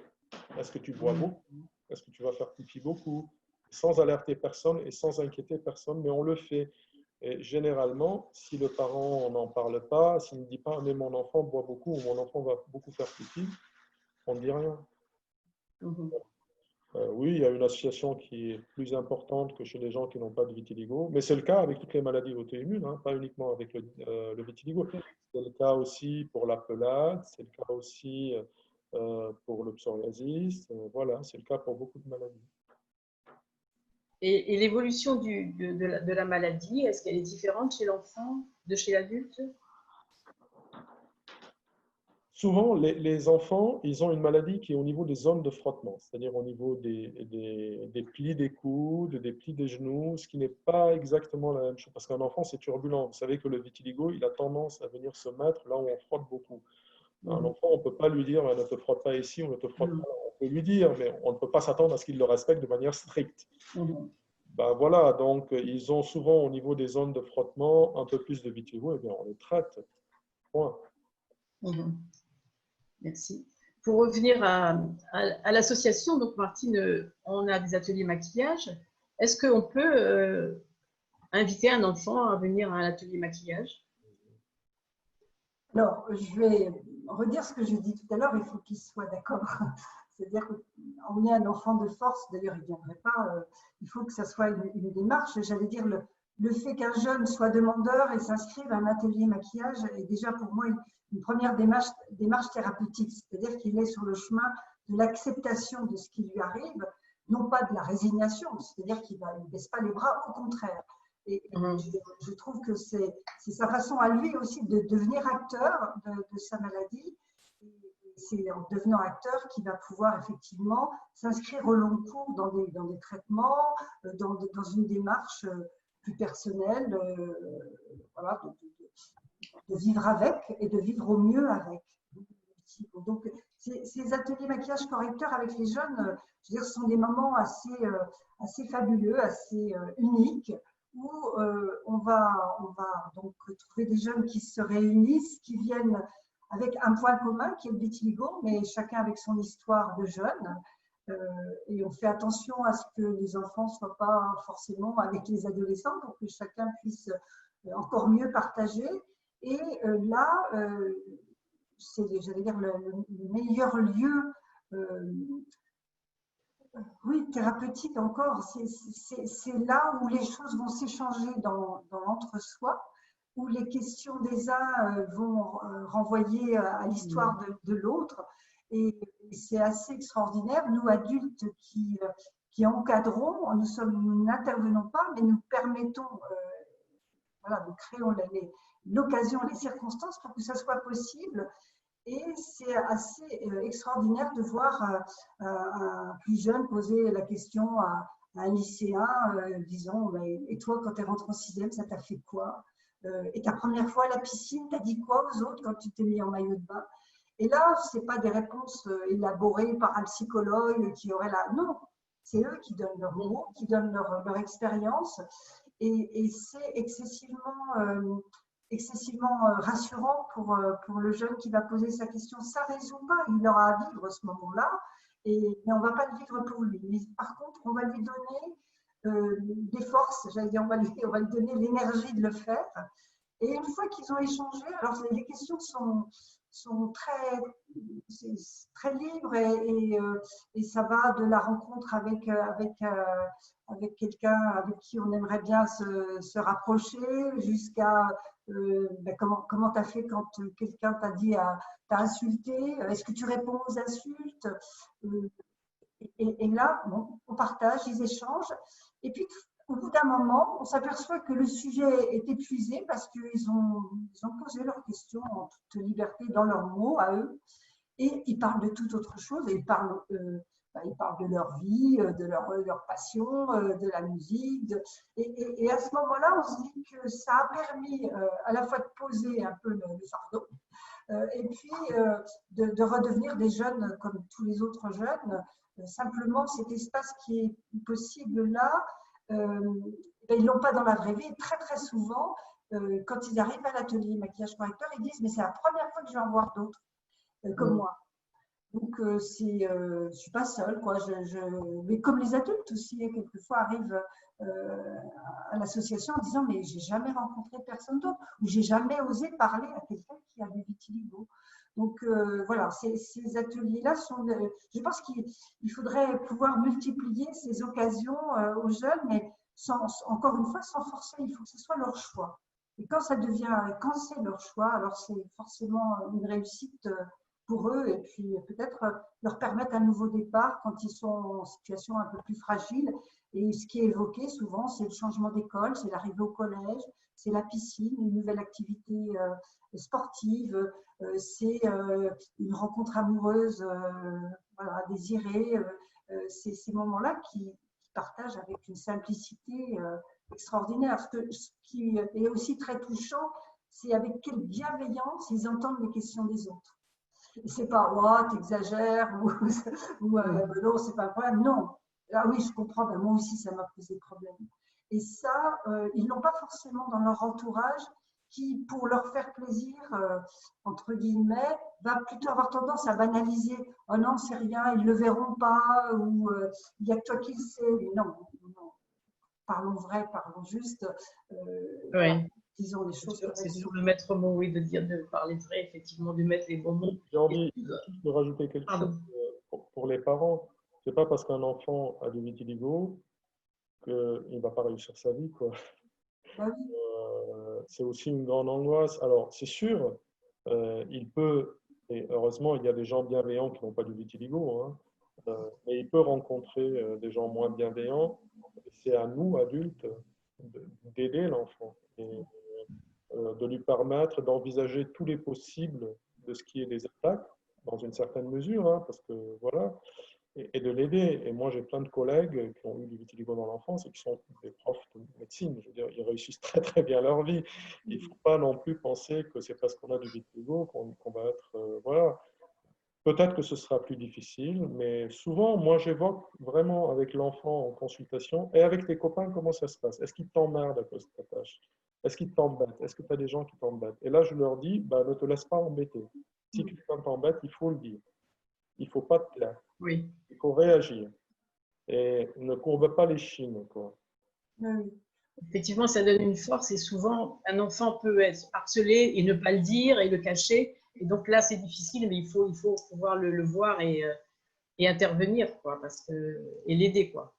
Est-ce que tu bois beaucoup? Est-ce que tu vas faire pipi beaucoup? Sans alerter personne et sans inquiéter personne, mais on le fait. Et généralement, si le parent n'en parle pas, s'il ne dit pas « mais mon enfant boit beaucoup » ou « mon enfant va beaucoup faire pipi », on ne dit rien. Oui, il y a une association qui est plus importante que chez les gens qui n'ont pas de vitiligo, mais c'est le cas avec toutes les maladies auto-immunes, hein, pas uniquement avec le vitiligo. C'est le cas aussi pour la pelade, c'est le cas aussi pour le psoriasis, voilà, c'est le cas pour beaucoup de maladies. Et l'évolution de la maladie, est-ce qu'elle est différente chez l'enfant de chez l'adulte? Souvent, les enfants, ils ont une maladie qui est au niveau des zones de frottement, c'est-à-dire au niveau des plis des coudes, des plis des genoux, ce qui n'est pas exactement la même chose. Parce qu'un enfant, c'est turbulent. Vous savez que le vitiligo, il a tendance à venir se mettre là où on frotte beaucoup. Un enfant, on ne peut pas lui dire « ne te frotte pas ici, on ne te frotte pas ». On peut lui dire, mais on ne peut pas s'attendre à ce qu'il le respecte de manière stricte. Ben voilà, donc ils ont souvent au niveau des zones de frottement un peu plus de vitiligo, et bien on les traite. Point. Merci. Pour revenir à l'association, donc Martine, on a des ateliers maquillage. Est-ce qu'on peut inviter un enfant à venir à un atelier maquillage? Alors, je vais redire ce que j'ai dit tout à l'heure, il faut qu'il soit d'accord. C'est-à-dire qu'emmener un enfant de force, d'ailleurs, il ne viendrait pas, il faut que ça soit une démarche. J'allais dire, le fait qu'un jeune soit demandeur et s'inscrive à un atelier maquillage est déjà pour moi une première démarche thérapeutique. C'est-à-dire qu'il est sur le chemin de l'acceptation de ce qui lui arrive, non pas de la résignation, c'est-à-dire qu'il ne baisse pas les bras, au contraire. Et je trouve que c'est sa façon à lui aussi de devenir acteur de sa maladie. C'est en devenant acteur qu'il va pouvoir effectivement s'inscrire au long cours dans des traitements, dans une démarche plus personnelle, voilà, de vivre avec et de vivre au mieux avec. Donc, ces ateliers maquillage correcteur avec les jeunes, je veux dire, sont des moments assez fabuleux, assez uniques, où on va donc trouver des jeunes qui se réunissent, qui viennent avec un point commun qui est le vitiligo, mais chacun avec son histoire de jeune. Et on fait attention à ce que les enfants ne soient pas forcément avec les adolescents pour que chacun puisse encore mieux partager. Et là, c'est, j'allais dire, le meilleur lieu oui, thérapeutique encore. C'est là où les choses vont s'échanger dans l'entre-soi, où les questions des uns vont renvoyer à l'histoire de l'autre. Et c'est assez extraordinaire. Nous, adultes qui encadrons, nous n'intervenons pas, mais nous permettons, voilà, nous créons l'occasion, les circonstances pour que ça soit possible. Et c'est assez extraordinaire de voir un plus jeune poser la question à un lycéen, disons, et toi, quand tu es rentré en 6e, ça t'a fait quoi? Et ta première fois à la piscine, t'as dit quoi aux autres quand tu t'es mis en maillot de bain? Et là, ce n'est pas des réponses élaborées par un psychologue qui aurait là. Non, c'est eux qui donnent leurs mots, qui donnent leur expérience. Et c'est excessivement rassurant pour le jeune qui va poser sa question. Ça ne résout pas, il aura à vivre ce moment-là, mais on ne va pas le vivre pour lui. Mais par contre, on va lui donner des forces, j'allais dire, on va lui donner l'énergie de le faire. Et une fois qu'ils ont échangé, alors les questions sont très libres et ça va de la rencontre avec quelqu'un avec qui on aimerait bien se rapprocher jusqu'à comment tu as fait quand quelqu'un t'a t'a insulté, est-ce que tu réponds aux insultes, et là, bon, on partage, ils échangent. Et puis, au bout d'un moment, on s'aperçoit que le sujet est épuisé parce qu'ils ont posé leurs questions en toute liberté dans leurs mots à eux. Et ils parlent de toute autre chose. Et ils parlent de leur vie, de leur passion, de la musique. Et à ce moment-là, on se dit que ça a permis à la fois de poser un peu le fardeau et puis de redevenir des jeunes comme tous les autres jeunes. Simplement, cet espace qui est possible là, ils ne l'ont pas dans la vraie vie. Très, très souvent, quand ils arrivent à l'atelier maquillage correcteur, ils disent « mais c'est la première fois que je vais en voir d'autres comme moi ». Donc, je ne suis pas seule, quoi. Mais comme les adultes aussi, quelquefois arrivent à l'association en disant « mais j'ai jamais rencontré personne d'autre » ou « j'ai jamais osé parler à quelqu'un qui a du vitiligo ». Donc, voilà, ces ateliers-là je pense qu'il faudrait pouvoir multiplier ces occasions aux jeunes, mais encore une fois, sans forcer, il faut que ce soit leur choix. Et quand c'est leur choix, alors c'est forcément une réussite pour eux et puis peut-être leur permettre un nouveau départ quand ils sont en situation un peu plus fragile. Et ce qui est évoqué souvent, c'est le changement d'école, c'est l'arrivée au collège, c'est la piscine, une nouvelle activité sportive, c'est une rencontre amoureuse désirée. C'est ces moments-là qui partagent avec une simplicité extraordinaire. Ce qui est aussi très touchant, c'est avec quelle bienveillance ils entendent les questions des autres. C'est pas oh, t'exagères ou non, c'est pas un problème. Non, ah oui, je comprends, ben, moi aussi ça m'a posé problème. Et ça, ils l'ont pas forcément dans leur entourage qui, pour leur faire plaisir, entre guillemets, va plutôt avoir tendance à banaliser. Oh non, c'est rien, ils le verront pas, ou il y a que toi qui le sais. Mais non, parlons vrai, parlons juste. Oui. Disons les choses. C'est toujours le maître mot, oui, de parler vrai, effectivement, de mettre les bons mots. J'ai envie de rajouter quelque chose pour les parents. C'est pas parce qu'un enfant a du vitiligo qu'il ne va pas réussir sa vie, quoi. Ah oui. C'est aussi une grande angoisse. Alors, c'est sûr, il peut, et heureusement, il y a des gens bienveillants qui n'ont pas du vitiligo, hein, mais il peut rencontrer des gens moins bienveillants. C'est à nous, adultes, d'aider l'enfant et de lui permettre d'envisager tous les possibles de ce qui est des attaques, dans une certaine mesure, hein, parce que voilà, et de l'aider. Et moi, j'ai plein de collègues qui ont eu du vitiligo dans l'enfance et qui sont des profs de médecine. Je veux dire, ils réussissent très, très bien leur vie. Il ne faut pas non plus penser que c'est parce qu'on a du vitiligo qu'on va être… voilà. Peut-être que ce sera plus difficile, mais souvent, moi, j'évoque vraiment avec l'enfant en consultation et avec tes copains comment ça se passe. Est-ce qu'ils t'emmerdent à cause de ta tâche? Est-ce qu'ils t'embêtent? Est-ce que tu as des gens qui t'embêtent? Et là, je leur dis, bah, ne te laisse pas embêter. Si quelqu'un t'embête, il faut le dire. Il ne faut pas te plaindre. Oui. Il faut réagir. Et ne courbe pas les chines, quoi. Oui. Effectivement, ça donne une force et souvent, un enfant peut être harcelé et ne pas le dire et le cacher. Et donc là, c'est difficile, mais il faut pouvoir le voir et intervenir, quoi, et l'aider, quoi.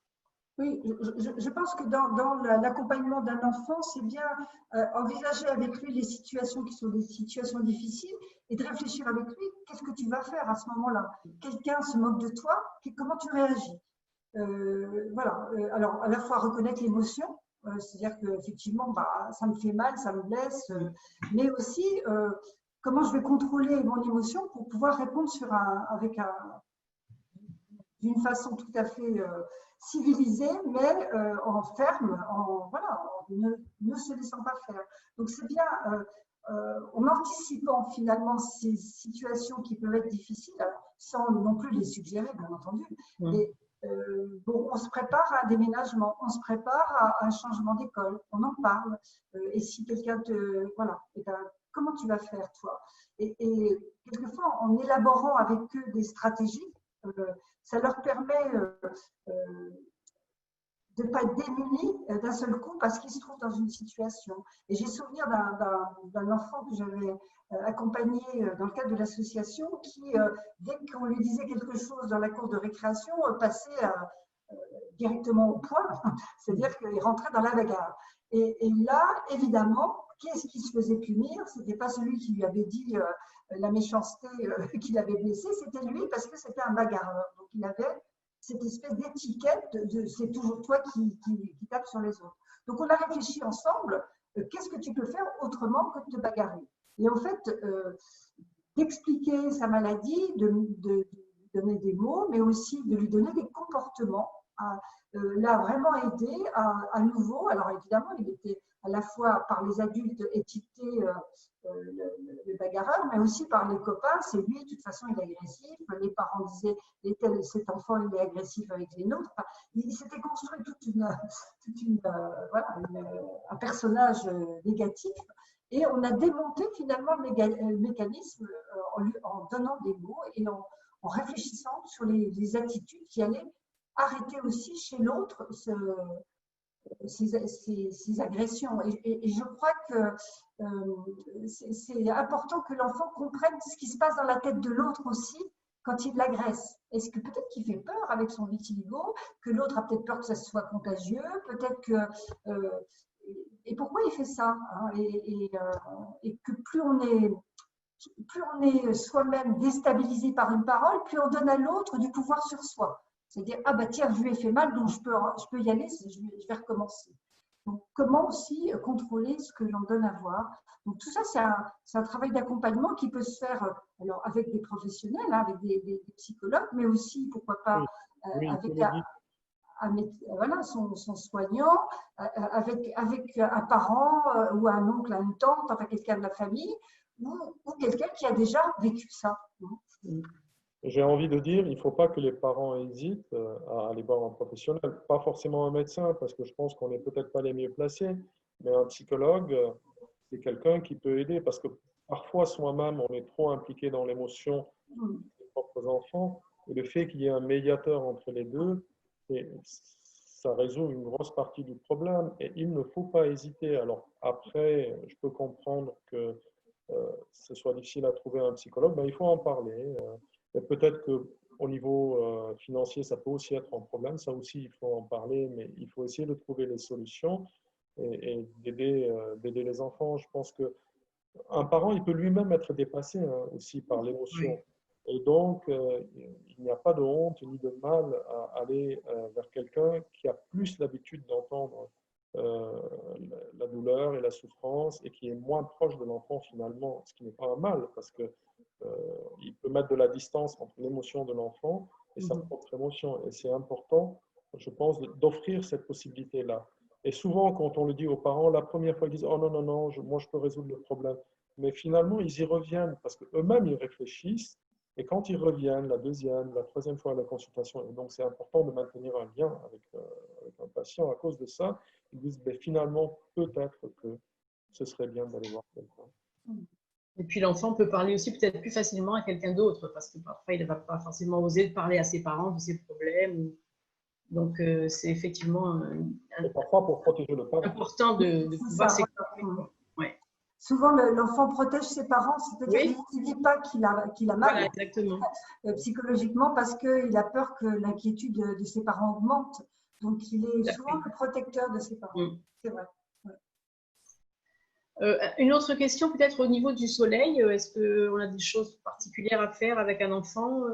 Oui, je pense que dans l'accompagnement d'un enfant, c'est bien envisager avec lui les situations qui sont des situations difficiles et de réfléchir avec lui, qu'est-ce que tu vas faire à ce moment-là? Quelqu'un se moque de toi, comment tu réagis? Voilà, alors à la fois reconnaître l'émotion, c'est-à-dire qu'effectivement, bah, ça me fait mal, ça me blesse, mais aussi comment je vais contrôler mon émotion pour pouvoir répondre d'une façon tout à fait civilisée, mais en ferme, en ne se laissant pas faire. Donc c'est bien, en anticipant finalement ces situations qui peuvent être difficiles, sans non plus les suggérer, bien entendu, mais bon, on se prépare à un déménagement, on se prépare à un changement d'école, on en parle. Et si quelqu'un te… Voilà, et ben, comment tu vas faire, toi? Et quelquefois, en élaborant avec eux des stratégies, ça leur permet de ne pas être démunis d'un seul coup parce qu'ils se trouvent dans une situation. Et j'ai souvenir d'un enfant que j'avais accompagné dans le cadre de l'association qui, dès qu'on lui disait quelque chose dans la cour de récréation, passait directement au point, c'est-à-dire qu'il rentrait dans la bagarre. Et là, évidemment, qu'est-ce qui se faisait punir? Ce n'était pas celui qui lui avait dit la méchanceté qui l'avait blessé, c'était lui parce que c'était un bagarreur. Donc il avait cette espèce d'étiquette de c'est toujours toi qui tape sur les autres. Donc on a réfléchi ensemble, qu'est-ce que tu peux faire autrement que de te bagarrer? Et en fait, d'expliquer sa maladie, de donner des mots, mais aussi de lui donner des comportements, l'a vraiment aidé à nouveau. Alors évidemment, il était à la fois par les adultes étiqueté le bagarreur, mais aussi par les copains. C'est lui, de toute façon, il est agressif. Les parents disaient, cet enfant, il est agressif avec les nôtres. Enfin, il s'était construit un personnage négatif. Et on a démonté finalement le mécanisme en donnant des mots et en réfléchissant sur les attitudes qui allaient arrêter aussi chez l'autre ces agressions. Et je crois que c'est important que l'enfant comprenne ce qui se passe dans la tête de l'autre aussi quand il l'agresse. Est-ce que peut-être qu'il fait peur avec son vitiligo, que l'autre a peut-être peur que ça soit contagieux, peut-être que… et pourquoi il fait ça, hein, et que plus on est soi-même déstabilisé par une parole, plus on donne à l'autre du pouvoir sur soi. C'est-à-dire, ah bah tiens, je lui ai fait mal, donc je peux y aller, je vais recommencer. Donc, comment aussi contrôler ce que l'on donne à voir. Donc, tout ça, c'est un travail d'accompagnement qui peut se faire alors, avec des professionnels, hein, avec des psychologues, mais aussi, pourquoi pas, avec voilà, son soignant, avec un parent ou un oncle, une tante, enfin quelqu'un de la famille, ou quelqu'un qui a déjà vécu ça. J'ai envie de dire, il ne faut pas que les parents hésitent à aller voir un professionnel, pas forcément un médecin, parce que je pense qu'on n'est peut-être pas les mieux placés, mais un psychologue, c'est quelqu'un qui peut aider, parce que parfois, soi-même, on est trop impliqué dans l'émotion des propres enfants, et le fait qu'il y ait un médiateur entre les deux, ça résout une grosse partie du problème, et il ne faut pas hésiter. Alors après, je peux comprendre que ce soit difficile à trouver un psychologue, ben, il faut en parler. Et peut-être qu'au niveau financier, ça peut aussi être un problème. Ça aussi, il faut en parler, mais il faut essayer de trouver les solutions et d'aider les enfants. Je pense qu'un parent, il peut lui-même être dépassé aussi par l'émotion. Oui. Et donc, il n'y a pas de honte ni de mal à aller vers quelqu'un qui a plus l'habitude d'entendre la douleur et la souffrance et qui est moins proche de l'enfant finalement, ce qui n'est pas un mal parce que il peut mettre de la distance entre l'émotion de l'enfant et sa propre émotion. Et c'est important, je pense, d'offrir cette possibilité-là. Et souvent, quand on le dit aux parents, la première fois, ils disent « Oh non, non, non, moi, je peux résoudre le problème. » Mais finalement, ils y reviennent parce qu'eux-mêmes, ils réfléchissent. Et quand ils reviennent la deuxième, la troisième fois à la consultation, et donc c'est important de maintenir un lien avec un patient à cause de ça, ils disent ben, finalement, peut-être que ce serait bien d'aller voir quelqu'un. Et puis l'enfant peut parler aussi peut-être plus facilement à quelqu'un d'autre parce que parfois il ne va pas forcément oser parler à ses parents de ses problèmes. Donc c'est effectivement parfois pour protéger le parent. Important de pouvoir s'exprimer. Ouais. Souvent l'enfant protège ses parents, c'est-à-dire qu'il ne dit pas qu'il a mal voilà, exactement. Psychologiquement parce qu'il a peur que l'inquiétude de ses parents augmente. Donc il est souvent le protecteur de ses parents. C'est vrai. Une autre question peut-être au niveau du soleil, est-ce qu'on a des choses particulières à faire avec un enfant,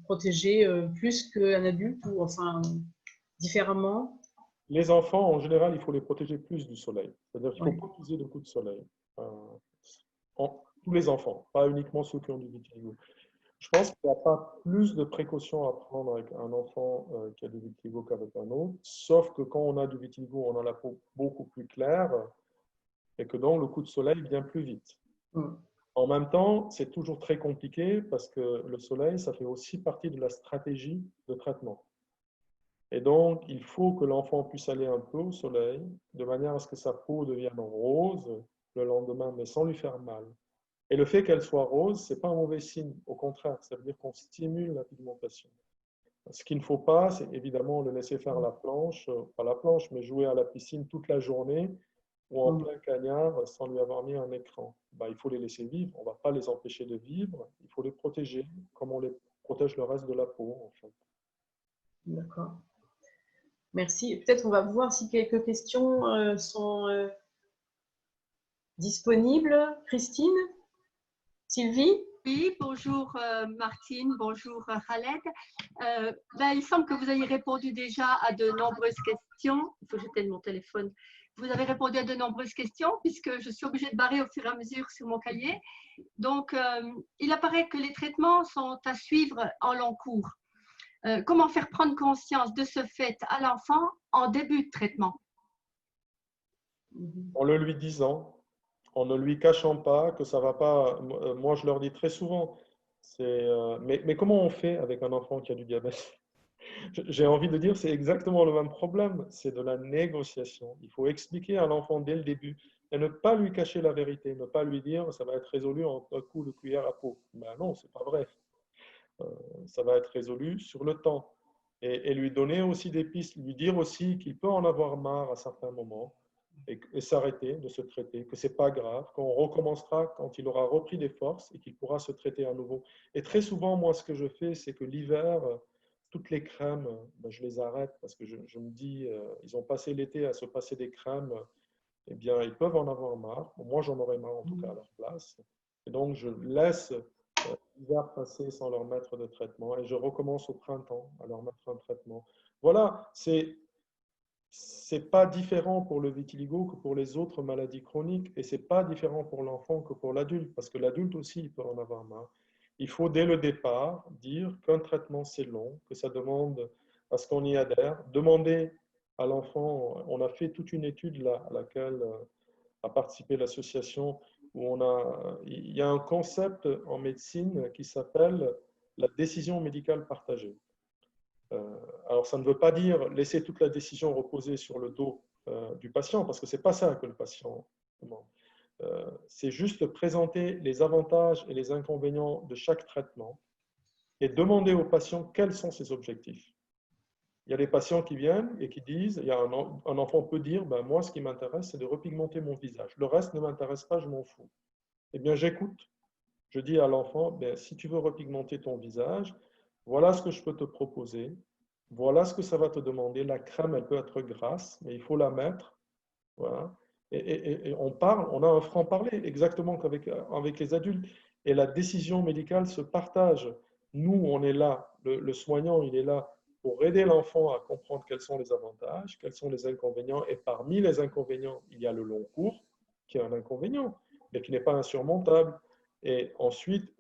protéger plus qu'un adulte ou enfin différemment? Les enfants, en général, il faut les protéger plus du soleil. C'est-à-dire qu'il ne faut pas utiliser de coups de soleil. Tous les enfants, pas uniquement ceux qui ont du vitiligo. Je pense qu'il n'y a pas plus de précautions à prendre avec un enfant qui a du vitiligo qu'avec un autre, sauf que quand on a du vitiligo, on a la peau beaucoup plus claire et que donc le coup de soleil vient plus vite. En même temps, c'est toujours très compliqué parce que le soleil, ça fait aussi partie de la stratégie de traitement. Et donc, il faut que l'enfant puisse aller un peu au soleil, de manière à ce que sa peau devienne rose le lendemain, mais sans lui faire mal. Et le fait qu'elle soit rose, ce n'est pas un mauvais signe. Au contraire, ça veut dire qu'on stimule la pigmentation. Ce qu'il ne faut pas, c'est évidemment le laisser faire la planche, pas la planche, mais jouer à la piscine toute la journée ou en plein cagnard sans lui avoir mis un écran. Ben, il faut les laisser vivre. On ne va pas les empêcher de vivre. Il faut les protéger comme on les protège le reste de la peau, en fait. D'accord. Merci. Peut-être on va voir si quelques questions sont disponibles. Christine? Sylvie? Oui, bonjour Martine, bonjour Khaled. Il semble que vous ayez répondu déjà à de nombreuses questions. Il faut jeter mon téléphone. Vous avez répondu à de nombreuses questions puisque je suis obligée de barrer au fur et à mesure sur mon cahier. Donc, il apparaît que les traitements sont à suivre en long cours. Comment faire prendre conscience de ce fait à l'enfant en début de traitement? En le lui disant, en ne lui cachant pas que ça ne va pas. Moi, je leur dis très souvent, mais comment on fait avec un enfant qui a du diabète? J'ai envie de dire, c'est exactement le même problème, c'est de la négociation. Il faut expliquer à l'enfant dès le début et ne pas lui cacher la vérité, ne pas lui dire ça va être résolu en un coup de cuillère à peau. Ben non, c'est pas vrai. Ça va être résolu sur le temps. Et lui donner aussi des pistes, lui dire aussi qu'il peut en avoir marre à certains moments et s'arrêter de se traiter, que ce n'est pas grave, qu'on recommencera quand il aura repris des forces et qu'il pourra se traiter à nouveau. Et très souvent, moi, ce que je fais, c'est que l'hiver, toutes les crèmes, je les arrête parce que je me dis, ils ont passé l'été à se passer des crèmes, eh bien, ils peuvent en avoir marre. Bon, moi, j'en aurais marre en tout cas à leur place. Et donc, je laisse l'hiver passer sans leur mettre de traitement et je recommence au printemps à leur mettre un traitement. Voilà, c'est pas différent pour le vitiligo que pour les autres maladies chroniques et c'est pas différent pour l'enfant que pour l'adulte parce que l'adulte aussi il peut en avoir marre. Il faut dès le départ dire qu'un traitement c'est long, que ça demande à ce qu'on y adhère, demander à l'enfant. On a fait toute une étude là, à laquelle a participé l'association où il y a un concept en médecine qui s'appelle la décision médicale partagée. Alors, ça ne veut pas dire laisser toute la décision reposer sur le dos du patient, parce que ce n'est pas ça que le patient demande. C'est juste présenter les avantages et les inconvénients de chaque traitement et demander au patient quels sont ses objectifs. Il y a des patients qui viennent et qui disent, un enfant peut dire, ben, moi, ce qui m'intéresse, c'est de repigmenter mon visage. Le reste ne m'intéresse pas, je m'en fous. Eh bien, j'écoute. Je dis à l'enfant, ben, si tu veux repigmenter ton visage, voilà ce que je peux te proposer. Voilà ce que ça va te demander. La crème, elle peut être grasse, mais il faut la mettre. Voilà. Et on parle, on a un franc-parler, exactement qu'avec les adultes. Et la décision médicale se partage. Nous, on est là, le soignant, il est là pour aider l'enfant à comprendre quels sont les avantages, quels sont les inconvénients. Et parmi les inconvénients, il y a le long cours, qui est un inconvénient, mais qui n'est pas insurmontable. Et ensuite,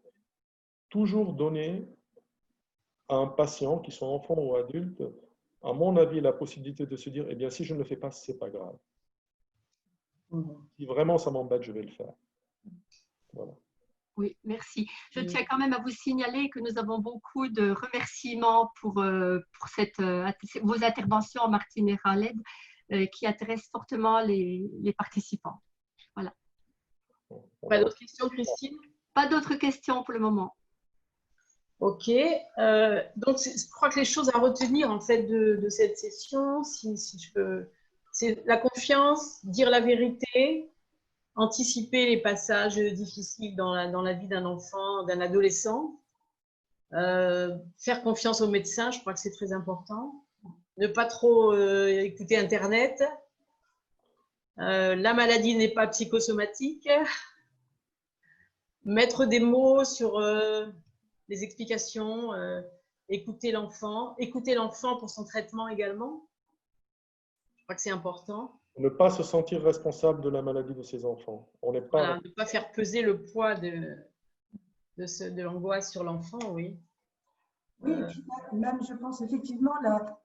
toujours donner à un patient, qu'il soit enfant ou adulte, à mon avis, la possibilité de se dire, eh bien, si je ne le fais pas, ce n'est pas grave. Si vraiment ça m'embête, je vais le faire. Voilà. Oui, merci. Je tiens quand même à vous signaler que nous avons beaucoup de remerciements pour vos interventions, Martine et Khaled, qui intéressent fortement les participants. Voilà. Pas d'autres questions, Christine? Pas d'autres questions pour le moment. Ok. Donc, je crois que les choses à retenir en fait de cette session, si je peux, c'est la confiance, dire la vérité, anticiper les passages difficiles dans la vie d'un enfant, d'un adolescent, faire confiance aux médecins, je crois que c'est très important, ne pas trop écouter Internet, la maladie n'est pas psychosomatique, mettre des mots sur les explications, écouter l'enfant pour son traitement également, je crois que c'est important. Ne pas se sentir responsable de la maladie de ses enfants. On n'est pas... Voilà, ne pas faire peser le poids de l'angoisse sur l'enfant, oui. Oui, et puis même, je pense effectivement,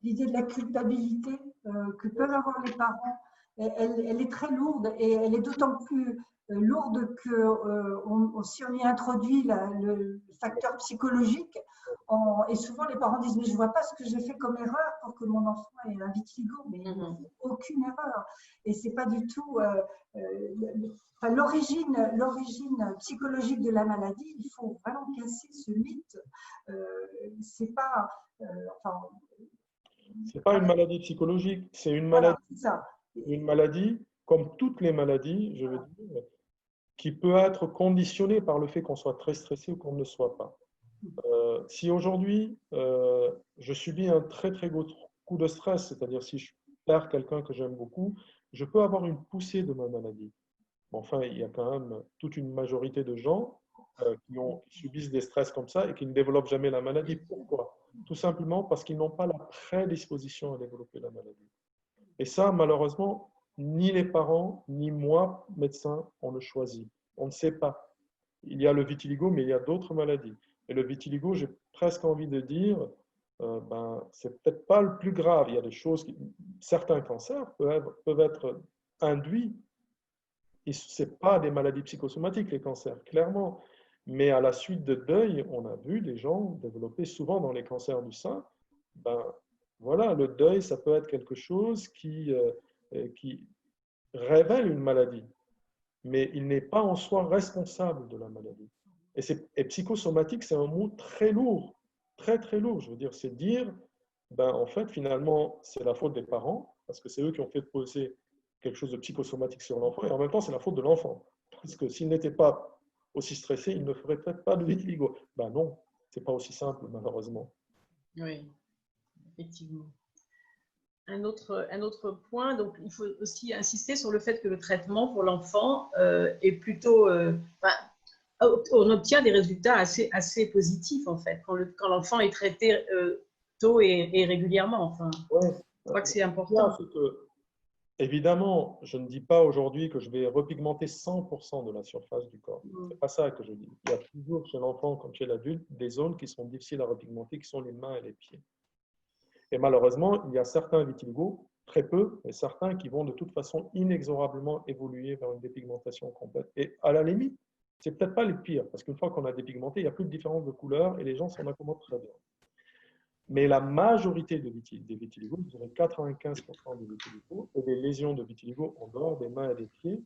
l'idée de la culpabilité que peuvent avoir les parents, elle est très lourde et elle est d'autant plus lourde que si on y introduit le facteur psychologique, Et souvent, les parents disent, mais je ne vois pas ce que j'ai fait comme erreur pour que mon enfant ait un vitiligo. Mais il n'y a aucune erreur. Et ce n'est pas du tout l'origine psychologique de la maladie. Il faut vraiment casser ce mythe. C'est pas... c'est pas une maladie psychologique, c'est voilà, ça. une maladie, comme toutes les maladies, je veux dire, qui peut être conditionnée par le fait qu'on soit très stressé ou qu'on ne le soit pas. Si aujourd'hui, je subis un très très gros coup de stress, c'est-à-dire si je perds quelqu'un que j'aime beaucoup, je peux avoir une poussée de ma maladie. Enfin, il y a quand même toute une majorité de gens qui subissent des stress comme ça et qui ne développent jamais la maladie. Pourquoi? Tout simplement parce qu'ils n'ont pas la prédisposition à développer la maladie. Et ça, malheureusement, ni les parents, ni moi, médecin, on le choisit. On ne sait pas. Il y a le vitiligo, mais il y a d'autres maladies. Et le vitiligo, j'ai presque envie de dire, c'est peut-être pas le plus grave. Il y a des choses, certains cancers peuvent être induits. Ce n'est pas des maladies psychosomatiques, les cancers, clairement. Mais à la suite de deuil, on a vu des gens développer souvent dans les cancers du sein. Voilà, le deuil, ça peut être quelque chose qui révèle une maladie, mais il n'est pas en soi responsable de la maladie. Et psychosomatique, c'est un mot très lourd, très très lourd. Je veux dire, c'est dire, en fait, finalement, c'est la faute des parents, parce que c'est eux qui ont fait poser quelque chose de psychosomatique sur l'enfant, et en même temps, c'est la faute de l'enfant. Parce que s'il n'était pas aussi stressé, il ne ferait peut-être pas de vitiligo. Non, c'est pas aussi simple, malheureusement. Oui, effectivement. Un autre point, donc il faut aussi insister sur le fait que le traitement pour l'enfant est plutôt... on obtient des résultats assez positifs, en fait, quand l'enfant est traité tôt et régulièrement. Enfin, ouais, je crois que c'est important. Évidemment, je ne dis pas aujourd'hui que je vais repigmenter 100% de la surface du corps. Ce n'est pas ça que je dis. Il y a toujours chez l'enfant comme chez l'adulte des zones qui sont difficiles à repigmenter, qui sont les mains et les pieds. Et malheureusement, il y a certains vitiligo, très peu, et certains qui vont de toute façon inexorablement évoluer vers une dépigmentation complète. Et à la limite, ce n'est peut-être pas les pires, parce qu'une fois qu'on a dépigmenté, il n'y a plus de différence de couleur et les gens s'en accommodent très bien. Mais la majorité des vitiligo, je dirais 95% des vitiligo, et des lésions de vitiligo en dehors des mains et des pieds,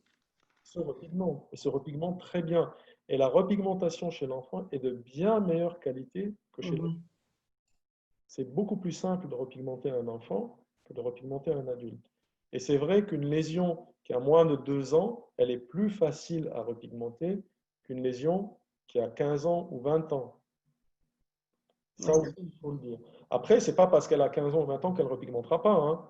se repigmentent, et se repigmentent très bien. Et la repigmentation chez l'enfant est de bien meilleure qualité que chez l'adulte. C'est beaucoup plus simple de repigmenter un enfant que de repigmenter un adulte. Et c'est vrai qu'une lésion qui a moins de 2 ans, elle est plus facile à repigmenter qu'une lésion qui a 15 ans ou 20 ans. Ça aussi, il faut le dire. Après, ce n'est pas parce qu'elle a 15 ans ou 20 ans qu'elle ne repigmentera pas, hein.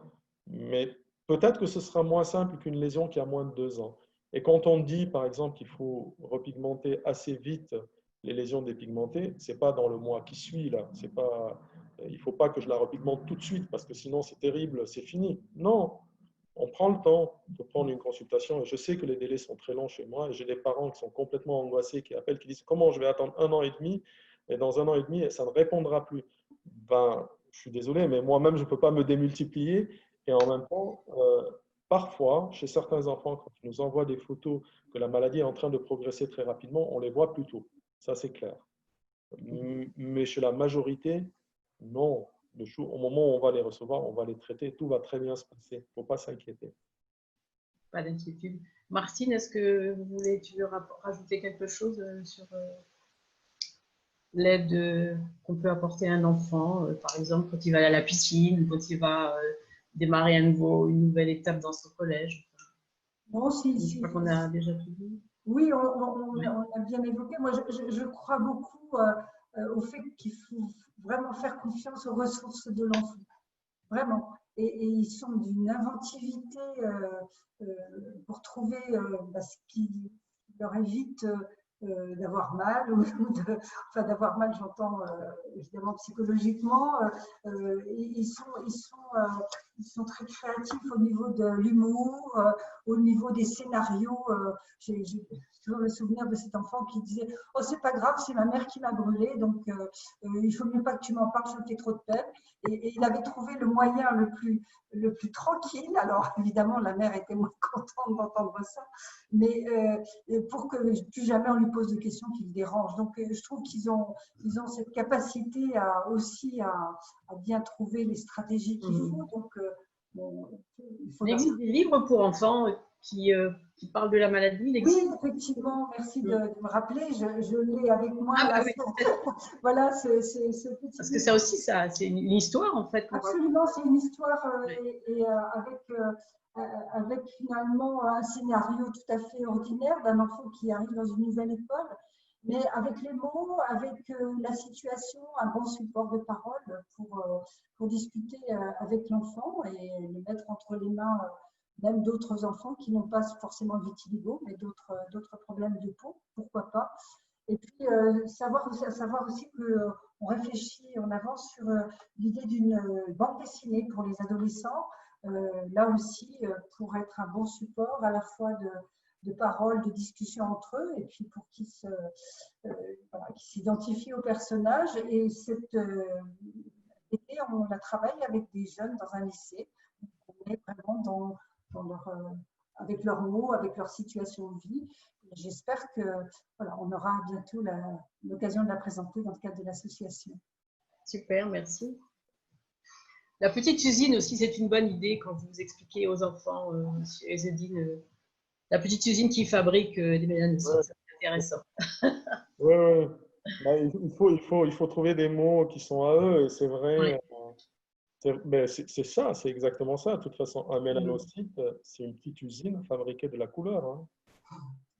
Mais peut-être que ce sera moins simple qu'une lésion qui a moins de 2 ans. Et quand on dit, par exemple, qu'il faut repigmenter assez vite les lésions dépigmentées, ce n'est pas dans le mois qui suit, là. Il ne faut pas que je la repigmente tout de suite, parce que sinon c'est terrible, c'est fini. Non, on prend le temps de prendre une consultation. Et je sais que les délais sont très longs chez moi, et j'ai des parents qui sont complètement angoissés, qui appellent, qui disent « Comment je vais attendre 1 an et demi ?» Et dans 1 an et demi, ça ne répondra plus. Je suis désolé, mais moi-même, je ne peux pas me démultiplier. Et en même temps, parfois, chez certains enfants, quand ils nous envoient des photos que la maladie est en train de progresser très rapidement, on les voit plus tôt. Ça, c'est clair. Mais chez la majorité, non. Au moment où on va les recevoir, on va les traiter. Tout va très bien se passer. Il ne faut pas s'inquiéter. Pas d'inquiétude. Martine, est-ce que tu veux rajouter quelque chose sur l'aide qu'on peut apporter à un enfant, par exemple quand il va aller à la piscine, ou quand il va démarrer une nouvelle étape dans son collège? Non, je crois qu'on a déjà tout dit. Oui, on a bien évoqué. Moi, je crois beaucoup au fait qu'il faut vraiment faire confiance aux ressources de l'enfant. Vraiment. Et ils sont d'une inventivité pour trouver ce qui leur évite d'avoir mal, enfin d'avoir mal, j'entends évidemment psychologiquement. Ils sont ils sont très créatifs au niveau de l'humour, au niveau des scénarios. J'ai toujours le souvenir de cet enfant qui disait « Oh, c'est pas grave, c'est ma mère qui m'a brûlé, donc il faut mieux pas que tu m'en parles, ça me fait trop de peine. » Et il avait trouvé le moyen le plus tranquille. Alors, évidemment, la mère était moins contente d'entendre ça, mais pour que plus jamais on lui pose de questions qui le dérangent. Donc, je trouve qu'ils ont cette capacité aussi à bien trouver les stratégies qu'il faut. Donc, il faut il existe des livres pour enfants qui parlent de la maladie. Oui, effectivement, merci de me rappeler. Je l'ai avec moi. Ah, Là, bah oui. voilà, ce petit Parce que ça aussi, c'est une histoire en fait. Absolument, c'est une histoire et avec finalement un scénario tout à fait ordinaire d'un enfant qui arrive dans une nouvelle école, mais avec les mots, avec la situation, un bon support de parole pour discuter avec l'enfant et le mettre entre les mains même d'autres enfants qui n'ont pas forcément de vitiligo, mais d'autres problèmes de peau, pourquoi pas. Et puis, savoir aussi qu'on réfléchit, on avance sur l'idée d'une bande dessinée pour les adolescents, là aussi, pour être un bon support à la fois de paroles, de discussions entre eux, et puis pour qu'ils s'identifient au personnage. Et cette idée, on la travaille avec des jeunes dans un lycée. On est vraiment avec leurs mots, avec leur situation de vie. J'espère que voilà, on aura bientôt l'occasion de la présenter dans le cadre de l'association. Super, merci. La petite usine aussi, c'est une bonne idée quand vous expliquez aux enfants, Monsieur Ezzedine, la petite usine qui fabrique des mélanocystes. Ouais. C'est intéressant. Oui, ouais. Bah, il faut trouver des mots qui sont à eux, et c'est vrai. Ouais. C'est ça, c'est exactement ça. De toute façon, un mélanocyte, c'est une petite usine fabriquée de la couleur. Hein.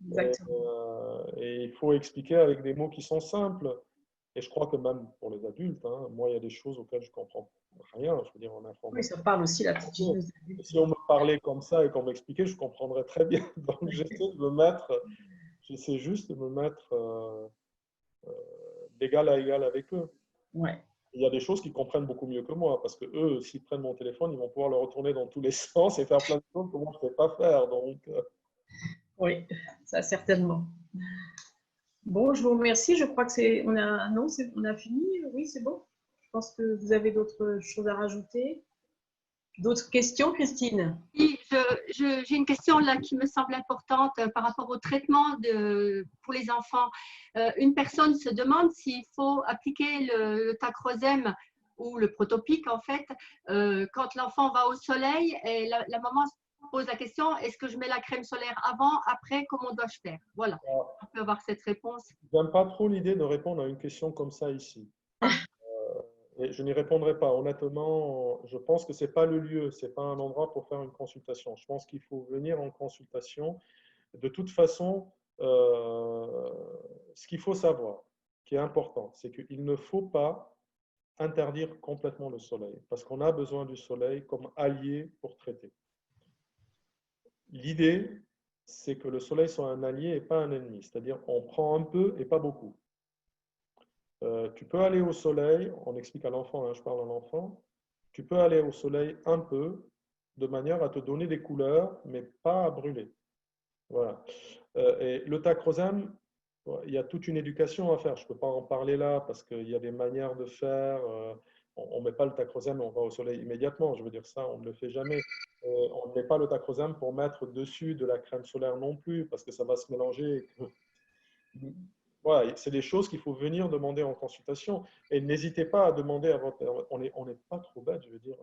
Exactement. Et il faut expliquer avec des mots qui sont simples. Et je crois que même pour les adultes, hein, moi, il y a des choses auxquelles je ne comprends rien. Je veux dire, en informatique. Oui, ça parle aussi la petite usine. Si on me parlait comme ça et qu'on m'expliquait, je comprendrais très bien. Donc, j'essaie juste de me mettre d'égal à égal avec eux. Ouais. Il y a des choses qu'ils comprennent beaucoup mieux que moi, parce que eux, s'ils prennent mon téléphone, ils vont pouvoir le retourner dans tous les sens et faire plein de choses que moi, je ne sais pas faire. Donc, oui, ça certainement. Bon, je vous remercie. Je crois que on a fini. Oui, c'est bon. Je pense que vous avez d'autres choses à rajouter. D'autres questions, Christine? Oui, j'ai une question là qui me semble importante par rapport au traitement pour les enfants. Une personne se demande s'il faut appliquer le tacrosème ou le protopique en fait quand l'enfant va au soleil et la maman pose la question, est-ce que je mets la crème solaire avant, après, comment dois-je faire? Voilà, on peut avoir cette réponse. Je n'aime pas trop l'idée de répondre à une question comme ça ici. Et je n'y répondrai pas. Honnêtement, je pense que ce n'est pas le lieu, ce n'est pas un endroit pour faire une consultation. Je pense qu'il faut venir en consultation. De toute façon, ce qu'il faut savoir, qui est important, c'est qu'il ne faut pas interdire complètement le soleil, parce qu'on a besoin du soleil comme allié pour traiter. L'idée, c'est que le soleil soit un allié et pas un ennemi, c'est-à-dire on prend un peu et pas beaucoup. Tu peux aller au soleil, on explique à l'enfant, hein, je parle à l'enfant, tu peux aller au soleil un peu de manière à te donner des couleurs, mais pas à brûler. Voilà. Et le tacrosème, il y a toute une éducation à faire. Je ne peux pas en parler là parce qu'il y a des manières de faire. On ne met pas le tacrosème et on va au soleil immédiatement. Je veux dire ça, on ne le fait jamais. On ne met pas le tacrosème pour mettre dessus de la crème solaire non plus parce que ça va se mélanger. Voilà, c'est des choses qu'il faut venir demander en consultation. Et n'hésitez pas à demander à votre... On n'est pas trop bête, je veux dire.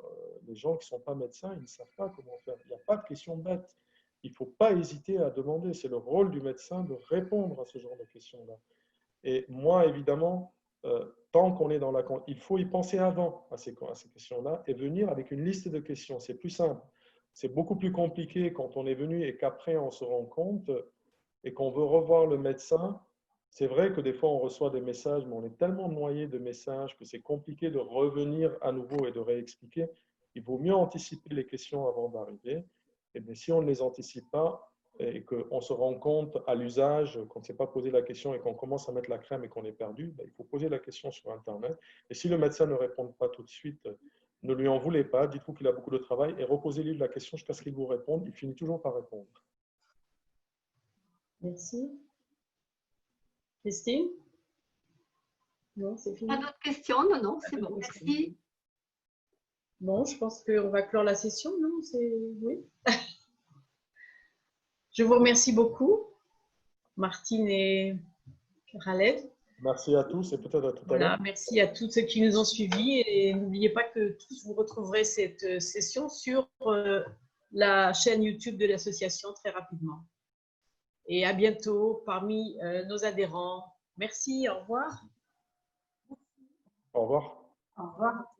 Les gens qui ne sont pas médecins, ils ne savent pas comment faire. Il n'y a pas de question bête. Il ne faut pas hésiter à demander. C'est le rôle du médecin de répondre à ce genre de questions-là. Et moi, évidemment, tant qu'on est dans la... Il faut y penser avant à ces questions-là et venir avec une liste de questions. C'est plus simple. C'est beaucoup plus compliqué quand on est venu et qu'après on se rend compte et qu'on veut revoir le médecin. C'est vrai que des fois, on reçoit des messages, mais on est tellement noyé de messages que c'est compliqué de revenir à nouveau et de réexpliquer. Il vaut mieux anticiper les questions avant d'arriver. Et bien, si on ne les anticipe pas et qu'on se rend compte à l'usage, qu'on ne s'est pas posé la question et qu'on commence à mettre la crème et qu'on est perdu, ben, il faut poser la question sur Internet. Et si le médecin ne répond pas tout de suite, Ne lui en voulez pas, dites-vous qu'il a beaucoup de travail et reposez-lui la question jusqu'à ce qu'il vous réponde. Il finit toujours par répondre. Merci. Christine? Non, c'est fini. Pas d'autres questions? Non, non, c'est bon. Merci. Bon, je pense qu'on va clore la session, non? Oui. Je vous remercie beaucoup, Martine et Khaled. Merci à tous et peut-être à tout à l'heure. Merci à tous ceux qui nous ont suivis et n'oubliez pas que tous vous retrouverez cette session sur la chaîne YouTube de l'association très rapidement. Et à bientôt parmi nos adhérents. Merci, au revoir. Au revoir. Au revoir.